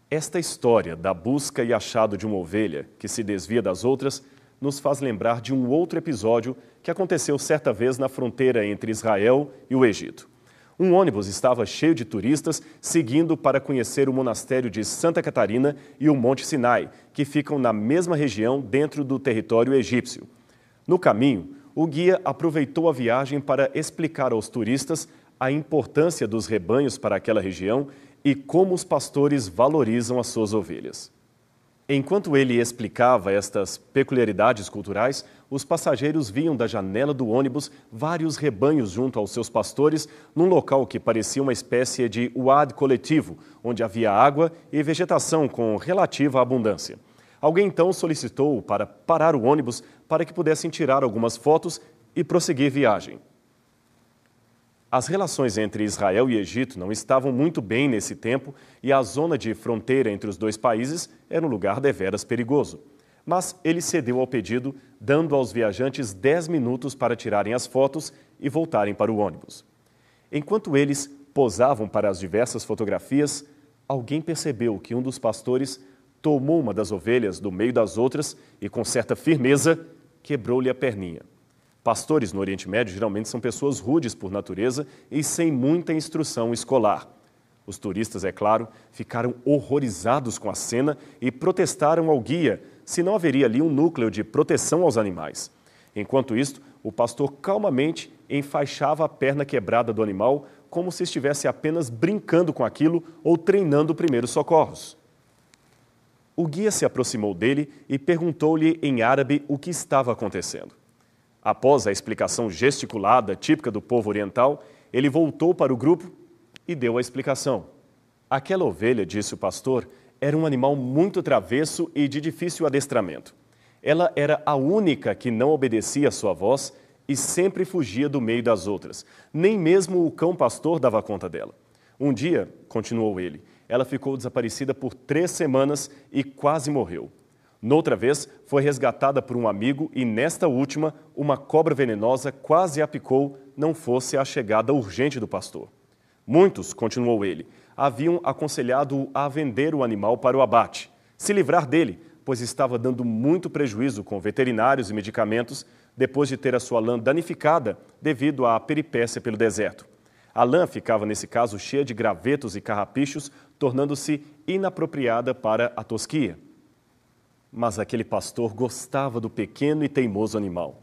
Esta história da busca e achado de uma ovelha que se desvia das outras nos faz lembrar de um outro episódio que aconteceu certa vez na fronteira entre Israel e o Egito. Um ônibus estava cheio de turistas seguindo para conhecer o monastério de Santa Catarina e o Monte Sinai, que ficam na mesma região dentro do território egípcio. No caminho, o guia aproveitou a viagem para explicar aos turistas a importância dos rebanhos para aquela região e como os pastores valorizam as suas ovelhas. Enquanto ele explicava estas peculiaridades culturais, os passageiros viam da janela do ônibus vários rebanhos junto aos seus pastores, num local que parecia uma espécie de uad coletivo, onde havia água e vegetação com relativa abundância. Alguém então solicitou para parar o ônibus para que pudessem tirar algumas fotos e prosseguir viagem. As relações entre Israel e Egito não estavam muito bem nesse tempo e a zona de fronteira entre os dois países era um lugar deveras perigoso. Mas ele cedeu ao pedido, dando aos viajantes 10 minutos para tirarem as fotos e voltarem para o ônibus. Enquanto eles posavam para as diversas fotografias, alguém percebeu que um dos pastores tomou uma das ovelhas do meio das outras e, com certa firmeza, quebrou-lhe a perninha. Pastores no Oriente Médio geralmente são pessoas rudes por natureza e sem muita instrução escolar. Os turistas, é claro, ficaram horrorizados com a cena e protestaram ao guia se não haveria ali um núcleo de proteção aos animais. Enquanto isto, o pastor calmamente enfaixava a perna quebrada do animal como se estivesse apenas brincando com aquilo ou treinando primeiros socorros. O guia se aproximou dele e perguntou-lhe em árabe o que estava acontecendo. Após a explicação gesticulada típica do povo oriental, ele voltou para o grupo e deu a explicação. Aquela ovelha, disse o pastor, era um animal muito travesso e de difícil adestramento. Ela era a única que não obedecia à sua voz e sempre fugia do meio das outras. Nem mesmo o cão-pastor dava conta dela. Um dia, continuou ele, ela ficou desaparecida por 3 semanas e quase morreu. Noutra vez, foi resgatada por um amigo e, nesta última, uma cobra venenosa quase a picou, não fosse a chegada urgente do pastor. Muitos, continuou ele, haviam aconselhado-o a vender o animal para o abate, se livrar dele, pois estava dando muito prejuízo com veterinários e medicamentos depois de ter a sua lã danificada devido à peripécia pelo deserto. A lã ficava, nesse caso, cheia de gravetos e carrapichos, tornando-se inapropriada para a tosquia. Mas aquele pastor gostava do pequeno e teimoso animal.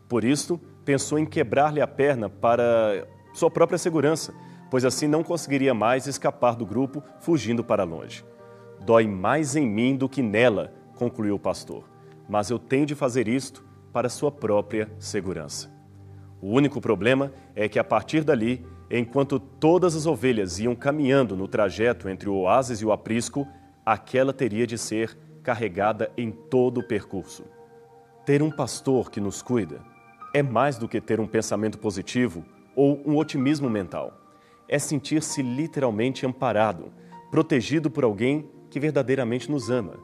Por isso, pensou em quebrar-lhe a perna para sua própria segurança, pois assim não conseguiria mais escapar do grupo, fugindo para longe. Dói mais em mim do que nela, concluiu o pastor, mas eu tenho de fazer isto para sua própria segurança. O único problema é que, a partir dali, enquanto todas as ovelhas iam caminhando no trajeto entre o oásis e o aprisco, aquela teria de ser carregada em todo o percurso. Ter um pastor que nos cuida é mais do que ter um pensamento positivo ou um otimismo mental. É sentir-se literalmente amparado, protegido por alguém que verdadeiramente nos ama.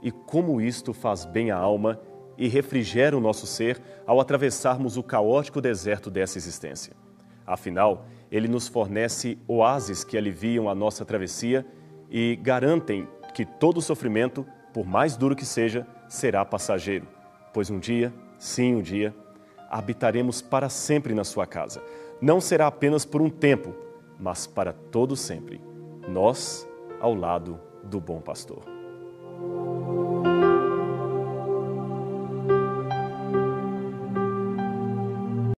E como isto faz bem à alma e refrigera o nosso ser ao atravessarmos o caótico deserto dessa existência. Afinal, ele nos fornece oásis que aliviam a nossa travessia e garantem que todo sofrimento, por mais duro que seja, será passageiro, pois um dia, sim, um dia, habitaremos para sempre na sua casa. Não será apenas por um tempo, mas para todo sempre. Nós, ao lado do bom pastor.